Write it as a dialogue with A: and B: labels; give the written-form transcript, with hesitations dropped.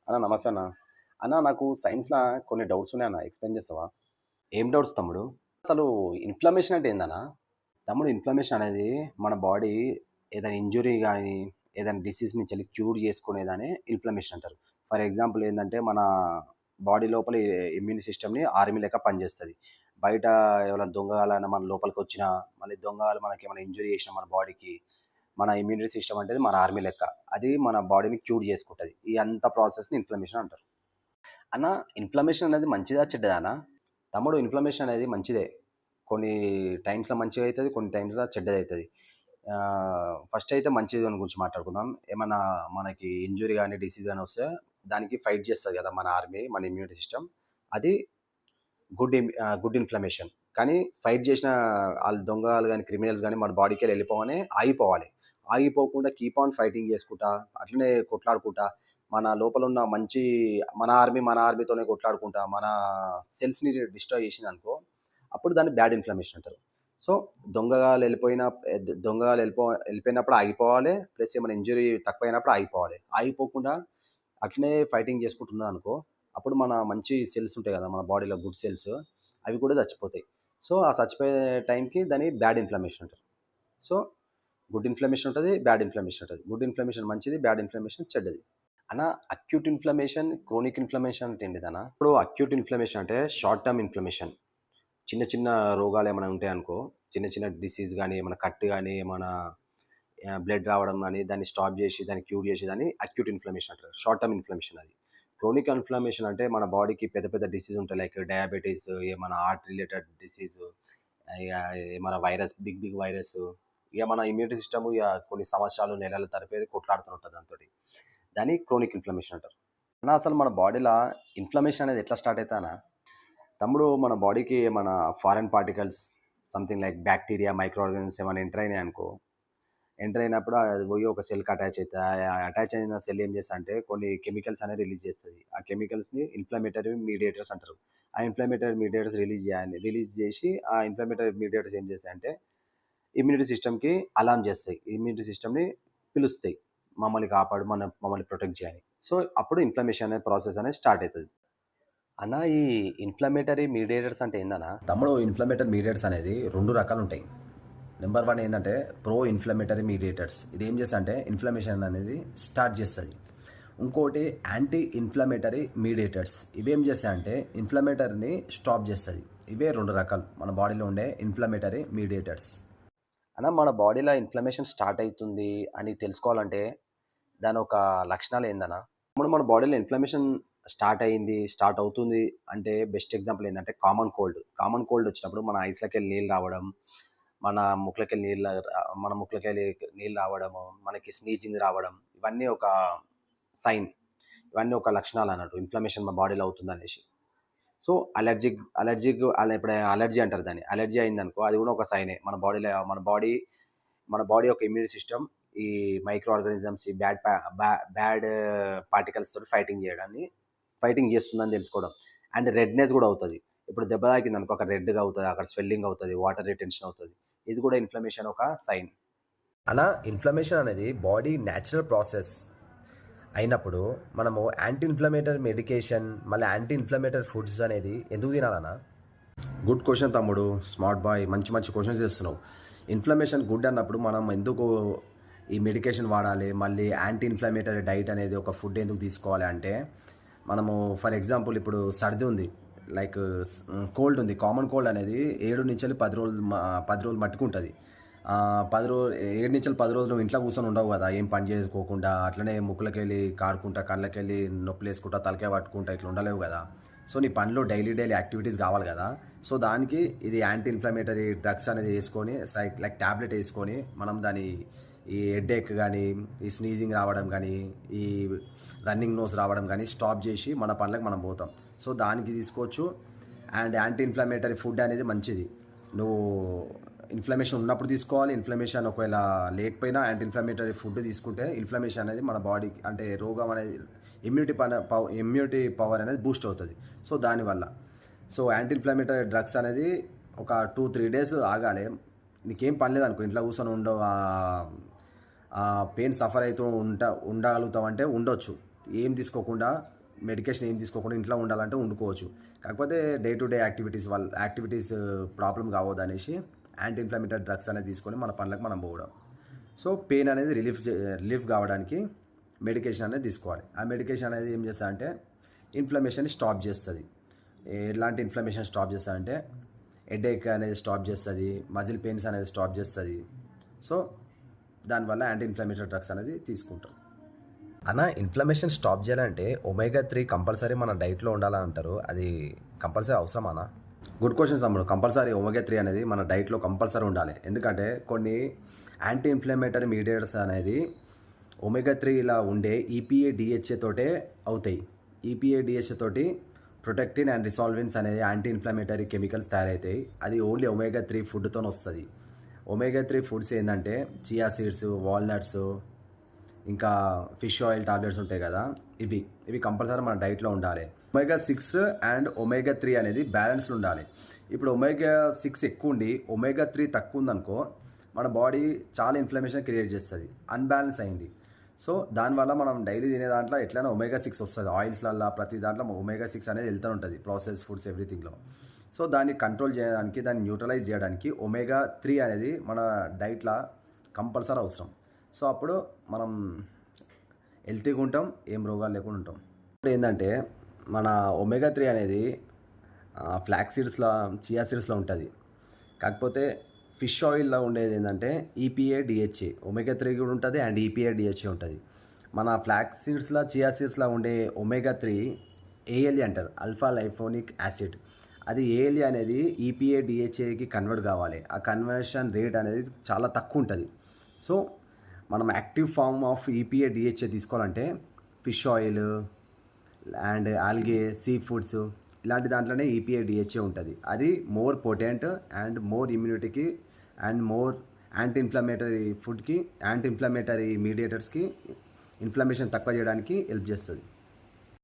A: అన్న నమస్తే అన్న. అన్న నాకు సైన్స్‌ల కొన్ని డౌట్స్ ఉన్నాయి అన్న. ఎక్స్‌ప్లెయిన్ చేస్తావా? ఏం డౌట్స్ తమ్ముడు? అసలు ఇన్‌ఫ్లమేషన్ అంటే ఏందన్న? తమ్ముడు ఇన్‌ఫ్లమేషన్ అనేది మన బాడీ ఏదైనా ఇంజ్యూరీ గాని, ఏదైనా డిసీజ్ నుంచెల్లి క్యూర్ చేసుకునేదాన్ని ఇన్‌ఫ్లమేషన్ అంటారు. ఫర్ ఎగ్జాంపుల్ ఏందంటే మన బాడీ లోపల ఇమ్యూన్ సిస్టమ్‌ని ఆర్మీ లెక్క పనిచేస్తది. బయట ఎవరైనా దొంగగాలైనా మన లోపలికొచ్చినా, మళ్ళీ దొంగలు మనకేమైనా ఇంజ్యూరీ చేసినా మన బాడీకి, మన ఇమ్యూనిటీ సిస్టమ్ అనేది మన ఆర్మీ లెక్క. అది మన బాడీని క్యూర్ చేసుకుంటది. ఈ అంత ప్రాసెస్‌ని ఇన్‌ఫ్లమేషన్ అంటారు. అన్న ఇన్‌ఫ్లమేషన్ అనేది మంచిదా? చెడ్డదా అన్న? తమ్ముడు ఇన్‌ఫ్లమేషన్ అనేది మంచిదే. కొన్ని టైమ్స్‌లో మంచిగా అయితది. కొన్ని టైమ్స్‌లో చెడ్డదయితది. ఫస్ట్ అయితే మంచి దాని గురించి మాట్లాడుకుందాం. ఏమన్నా మనకి ఇంజ్యూరీ గాని, డిసీజ్ గాని వస్తే దానికి ఫైట్ చేస్తది కదా! మన ఆర్మీ, మన ఇమ్యూనిటీ సిస్టమ్. అది గుడ్ ఇన్‌ఫ్లమేషన్. కానీ ఫైట్ చేసిన ఆళ్ళు దొంగలు గాని, క్రిమినల్స్ గాని మన బాడీకెళ్ళి ఎళ్ళిపోగానే ఆగిపోవాలి. ఆగిపోకుండా కీప్ ఆన్ ఫైటింగ్ చేసుకుంటా, అట్లనే కొట్లాడుకుంటా, మన లోపలున్న మంచి మన ఆర్మీతోనే కొట్లాడుకుంటా, మన సెల్స్‌ని డిస్ట్రాయ్ చేసిందనుకో, అప్పుడు దాన్ని బ్యాడ్ ఇన్‌ఫ్లమేషన్ అంటారు. సో, ఎళ్ళిపోయినప్పుడు ఆగిపోవాలి. ప్లస్ ఏమైనా ఇంజ్యూరీ తక్కువైనప్పుడు ఆగిపోవాలి. ఆగిపోకుండా అట్లనే ఫైటింగ్ చేసుకుంటున్నదనుకో, అప్పుడు మన మంచి సెల్స్ ఉంటాయి కదా! మన బాడీలో గుడ్ సెల్స్ అవి కూడా చచ్చిపోతాయి. సో, ఆ చచ్చిపోయే టైంకి దాన్ని బ్యాడ్ ఇన్‌ఫ్లమేషన్ అంటారు. సో, గుడ్ ఇన్‌ఫ్లమేషన్ ఉంటది. బ్యాడ్ ఇన్‌ఫ్లమేషన్ ఉంటది. గుడ్ ఇన్‌ఫ్లమేషన్ మంచిది. బ్యాడ్ ఇన్‌ఫ్లమేషన్ చెడ్డది. అన్న అక్యూట్ ఇన్‌ఫ్లమేషన్, క్రోనిక్ ఇన్‌ఫ్లమేషన్ అంటే ఏంటిదన్న? ఇప్పుడు అక్యూట్ ఇన్‌ఫ్లమేషన్ అంటే షార్ట్ టర్మ్ ఇన్‌ఫ్లమేషన్. చిన్న చిన్న రోగాలేమైనా ఉంటాయనుకో, చిన్న చిన్న డిసీజ్ గాని, ఏమైనా కట్ గాని, ఏమైనా బ్లడ్ రావడం గాని, దాన్ని స్టాప్ జేసి, దాన్ని క్యూర్ జేసేదాన్ని అక్యూట్ ఇన్‌ఫ్లమేషన్ అంటారు. షార్ట్ టర్మ్ ఇన్‌ఫ్లమేషన్ అది. క్రోనిక్ ఇన్‌ఫ్లమేషన్ అంటే మన బాడీకి పెద్ద పెద్ద డిసీజ్ ఉంటాయి. లైక్ డయాబెటిస్, ఏమన్నా హార్ట్ రిలేటెడ్ డిసీజ్, ఇగ ఏమన్నా వైరస్, బిగ్ బిగ్ వైరస్, ఇగ మన ఇమ్యూనిటీ సిస్టమ్ ఇగ కొన్ని సంవత్సరాలు, నెలల తరబడి కొట్లాడుతూ ఉంటది దాంతోటి. దాన్ని క్రోనిక్ ఇన్‌ఫ్లమేషన్ అంటారు. అన్న అసలు మన బాడీ‌ల ఇన్‌ఫ్లమేషన్ అనేది ఎట్లా స్టార్ట్ అయితదన్న? తమ్ముడు మన బాడీకి మన foreign particles something like bacteria, micro organisms ఏమైనా ఎంటర్ అయినాయనుకో, ఎంటర్ అయినప్పుడు అది పోయి ఒక సెల్‌కి అటాచ్ అయితది. అటాచ్ అయిన సెల్ ఏం చేస్తదంటే కొన్ని కెమికల్స్ అనేవి రిలీజ్ చేస్తది. ఆ కెమికల్స్‌ని ఇన్‌ఫ్లమేటరీ మీడియేటర్స్ అంటారు. ఆ ఇన్‌ఫ్లమేటరీ మీడియేటర్స్ రిలీజ్ చేసి ఆ ఇన్‌ఫ్లమేటరీ మీడియేటర్స్ ఏం చేస్తాయంటే ఇమ్యూనిటీ సిస్టమ్‌కి అలార్మ్ చేస్తాయి. ఇమ్యూనిటీ సిస్టమ్‌ని పిలుస్తాయి. మమ్మల్ని కాపాడు, మమ్మల్ని ప్రొటెక్ట్ చేయని. సో, అప్పుడు ఇన్‌ఫ్లమేషన్ అనే ప్రాసెస్ అనేది స్టార్ట్ అయితది. అన్న ఈ ఇన్‌ఫ్లమేటరీ మీడియేటర్స్ అంటే ఏందన్న? తమ్ముడు ఇన్‌ఫ్లమేటరీ మీడియేటర్స్ అనేది 2 రకాలుంటాయి. నంబర్ 1 ఏందంటే ప్రో ఇన్‌ఫ్లమేటరీ మీడియేటర్స్. ఇది ఏం చేస్తదంటే ఇన్‌ఫ్లమేషన్ అనేది స్టార్ట్ చేస్తది. ఇంకోటి యాంటీ ఇన్‌ఫ్లమేటరీ మీడియేటర్స్. ఇవేం చేస్తాయంటే ఇన్‌ఫ్లమేటరీని స్టాప్ చేస్తది. ఇవే 2 రకాలు మన బాడీలో ఉండే ఇన్‌ఫ్లమేటరీ మీడియేటర్స్. అన్న మన బాడీలో ఇన్‌ఫ్లమేషన్ స్టార్ట్ అయితుంది అని తెలుసుకోవాలంటే దానొక లక్షణాలేందన్న? ఇప్పుడు మన బాడీలో ఇన్‌ఫ్లమేషన్ స్టార్ట్ అవుతుంది అంటే బెస్ట్ ఎగ్జాంపుల్ ఏందంటే కామన్ కోల్డ్. కామన్ కోల్డ్ వచ్చినప్పుడు మన ఐస్‌లకెళ్ళి నీళ్ళు రావడం, మన ముక్కులకెళ్ళి మన ముక్కులకెళ్ళి నీళ్ళు రావడము, మనకి స్నీజింగ్ రావడం ఇవన్నీ ఒక సైన్. ఇవన్నీ ఒక లక్షణాలన్నట్టు ఇన్‌ఫ్లమేషన్ మన బాడీలో అవుతుందనేసి. సో, ఇప్పుడు అలర్జీ అంటారు దాన్ని. అలర్జీ అయిందనుకో అది కూడా ఒక సైనే. మన బాడీ యొక్క ఇమ్యూన్ సిస్టమ్ ఈ మైక్రో ఆర్గానిజమ్స్, ఈ బ్యాడ్ పార్టికల్స్ తోటి ఫైటింగ్ చేస్తుందని తెలుసుకోవడం. అండ్ రెడ్‌నెస్ గూడా అవుతది. ఇప్పుడు దెబ్బ తాకిందనుకో అక్కడ రెడ్‌గా అవుతది. అక్కడ స్వెల్లింగ్ అవుతది. వాటర్ రిటెన్షన్ అవుతది. ఇది కూడా ఇన్‌ఫ్లమేషన్ ఒక సైన్. అలా ఇన్‌ఫ్లమేషన్ అనేది బాడీ న్యాచురల్ ప్రాసెస్ అయినప్పుడు మనము యాంటీ ఇన్‌ఫ్లమేటరీ మెడికేషన్, మళ్ళీ యాంటీ ఇన్‌ఫ్లమేటరీ ఫుడ్స్ అనేది ఎందుకు తినాలన్నా? గుడ్ క్వెషన్ తమ్ముడు. Smart boy. మంచి మంచి క్వెషన్స్ చేస్తున్నావు. ఇన్‌ఫ్లమేషన్ గుడ్ అన్నప్పుడు మనం ఎందుకు ఈ మెడికేషన్ వాడాలి? మళ్ళీ యాంటీ ఇన్‌ఫ్లమేటరీ డైట్ అనేది ఒక ఫుడ్ ఎందుకు తీసుకోవాలి అంటే, మనము ఫర్ ఎగ్జాంపుల్ ఇప్పుడు సర్ది ఉంది. లైక్ కోల్డ్ ఉంది. కామన్ కోల్డ్ అనేది 7-10 రోజులు 10 రోజులు మట్టుకుంటది. 7-10 రోజులు ఇంట్లో కూర్చొని ఉండవు కదా! ఏం పని చేసుకోకుండా అట్లనే ముక్కులకెళ్ళి కారుకుంటా, కళ్ళకెళ్ళి నొప్పులేసుకుంటా, తలకాయ పట్టుకుంటా ఇట్లా ఉండలేవు కదా! సో, నీ పనిలో డైలీ యాక్టివిటీస్ కావాలి కదా! సో, దానికి ఇది యాంటీ ఇన్‌ఫ్లమేటరీ డ్రగ్స్ అనేది యేసుకొని లైక్ టాబ్లెట్ యేసుకొని మనం దాని ఈ హెడ్‌ఏక్ గానీ, ఈ స్నీజింగ్ రావడం గానీ, ఈ రన్నింగ్ నోస్ రావడం గానీ స్టాప్ జేసి మన పనులకు మనం పోతాం. సో, దానికి తీసుకోవచ్చు. అండ్ యాంటీ ఇన్‌ఫ్లమేటరీ ఫుడ్ అనేది మంచిది. నువ్వు ఇన్‌ఫ్లమేషన్ ఉన్నప్పుడు తీసుకోవాలి. ఇన్‌ఫ్లమేషన్ ఒకవేళ లేకపోయినా యాంటీ ఇన్‌ఫ్లమేటరీ ఫుడ్ తీసుకుంటే ఇన్‌ఫ్లమేషన్ అనేది మన బాడీకి అంటే రోగం అనేది ఇమ్యూనిటీ పవర్ అనేది బూస్ట్ అవుతది. సో, దానివల్ల. సో, యాంటీ ఇన్‌ఫ్లమేటరీ డ్రగ్స్ అనేది ఒక 2-3 డేస్ ఆగాలే. నీకేం పని లేదనుకో ఇంట్లో కూర్చొని పెయిన్ సఫర్ అయితూ ఉండగలుగుతావంటే ఉండొచ్చు. ఏం తీసుకోకుండా మెడికేషన్ ఏం తీసుకోకుండా ఇంట్లో ఉండాలంటే వండుకోవచ్చు. కాకపోతే day to day activities problem కావద్దు అనేసి యాంటీ ఇన్ఫ్లమేటరీ డ్రగ్స్ అనేది తీసుకొని మన పనులకు మనం పోవడం. సో పెయిన్ అనేది రిలీఫ్ కావడానికి మెడికేషన్ అనేది తీసుకోవాలి. ఆ మెడికేషన్ అనేది ఏం చేస్తా అంటే ఇన్ఫ్లమేషన్ స్టాప్ చేస్తుంది. ఎలాంటి ఇన్ఫ్లమేషన్ స్టాప్ చేస్తా అంటే హెడేక్ అనేది స్టాప్ చేస్తుంది, మజిల్ పెయిన్స్ అనేది స్టాప్ చేస్తుంది. సో దానివల్ల యాంటీ ఇన్ఫ్లమేటరీ డ్రగ్స్ అనేది తీసుకుంటాం. అన్న ఇన్ఫ్లమేషన్ స్టాప్ చేయాలంటే ఒమేగా 3 కంపల్సరీ మన డైట్లో ఉండాలని అంటారు. అది కంపల్సరీ అవసరమా అన్న? గుడ్ క్వశ్చన్స్ తమ్ముడు. కంపల్సరీ ఒమేగా 3 అనేది మన డైట్లో కంపల్సరీ ఉండాలి. ఎందుకంటే కొన్ని యాంటీ ఇన్ఫ్లమేటరీ మీడియేటర్స్ అనేది ఒమేగా 3 ఇలా ఉండే ఈపీఏ డిహెచ్ఏ తోటే అవుతాయి. ఈపీఏ డిహెచ్ఏ తోటి ప్రొటెక్టిన్ అండ్ రిసాల్వెన్స్ అనేది యాంటీ ఇన్ఫ్లమేటరీ కెమికల్స్ తయారవుతాయి. అది ఓన్లీ ఒమేగా 3 ఫుడ్తో వస్తుంది. ఒమేగా 3 ఫుడ్స్ ఏంటంటే చియా సీడ్స్, వాల్నట్స్, ఇంకా ఫిష్ ఆయిల్ టాబ్లెట్స్ ఉంటాయి కదా, ఇవి కంపల్సరీ మన డైట్లో ఉండాలి. ఒమేగా 6 అండ్ ఒమేగా 3 అనేది బ్యాలెన్స్లో ఉండాలి. ఇప్పుడు ఒమేగా 6 ఎక్కువ ఉండి ఒమేగా 3 తక్కువ ఉందనుకో మన బాడీ చాలా ఇన్ఫ్లమేషన్ క్రియేట్ చేస్తుంది, అన్బ్యాలెన్స్ అయింది. సో దానివల్ల మనం డైలీ తినే దాంట్లో ఎట్లయినా ఒమేగా 6 వస్తుంది. ఆయిల్స్లల్లో ప్రతి దాంట్లో ఒమేగా 6 అనేది వెళ్తూ ఉంటుంది, ప్రాసెస్ ఫుడ్స్ ఎవ్రీథింగ్లో. సో దాన్ని కంట్రోల్ చేయడానికి, దాన్ని న్యూట్రలైజ్ చేయడానికి ఒమేగా 3 అనేది మన డైట్లో కంపల్సరీ అవసరం. సో అప్పుడు మనం హెల్తీగా ఉంటాం, ఏం రోగాలు లేకుండా ఉంటాం. ఇప్పుడు ఏంటంటే మన ఒమేగా 3 అనేది ఫ్లాక్స్ సీడ్స్లో, చియా సీడ్స్లో ఉంటుంది. కాకపోతే ఫిష్ ఆయిల్లో ఉండేది ఏంటంటే ఈపీఏ డిహెచ్ఏ, ఒమేగా 3 కూడా ఉంటుంది అండ్ ఈపీఏ డిహెచ్ఏ ఉంటుంది. మన ఫ్లాక్స్ సీడ్స్లో, చియా సీడ్స్లో ఉండే ఒమేగా 3 ఏఎల్ఈ అంటారు, ఆల్ఫా లైఫోనిక్ యాసిడ్. అది ఏఎల్ఈ అనేది ఈపీఏ డిహెచ్ఏకి కన్వర్ట్ కావాలి. ఆ కన్వర్షన్ రేట్ అనేది చాలా తక్కువ ఉంటుంది. సో మనం active form of EPA DHA తీసుకోవాలంటే fish oil and algae, sea foods ఇలాంటి దాంట్లోనే ఈపీఏ డిహెచ్ఏ ఉంటుంది. అది మోర్ పొటెంట్ అండ్ మోర్ ఇమ్యూనిటీకి అండ్ మోర్ యాంటీ ఇన్ఫ్లమేటరీ ఫుడ్కి, యాంటీ ఇన్ఫ్లమేటరీ మీడియేటర్స్కి ఇన్ఫ్లమేషన్ తక్కువ చేయడానికి హెల్ప్ చేస్తుంది.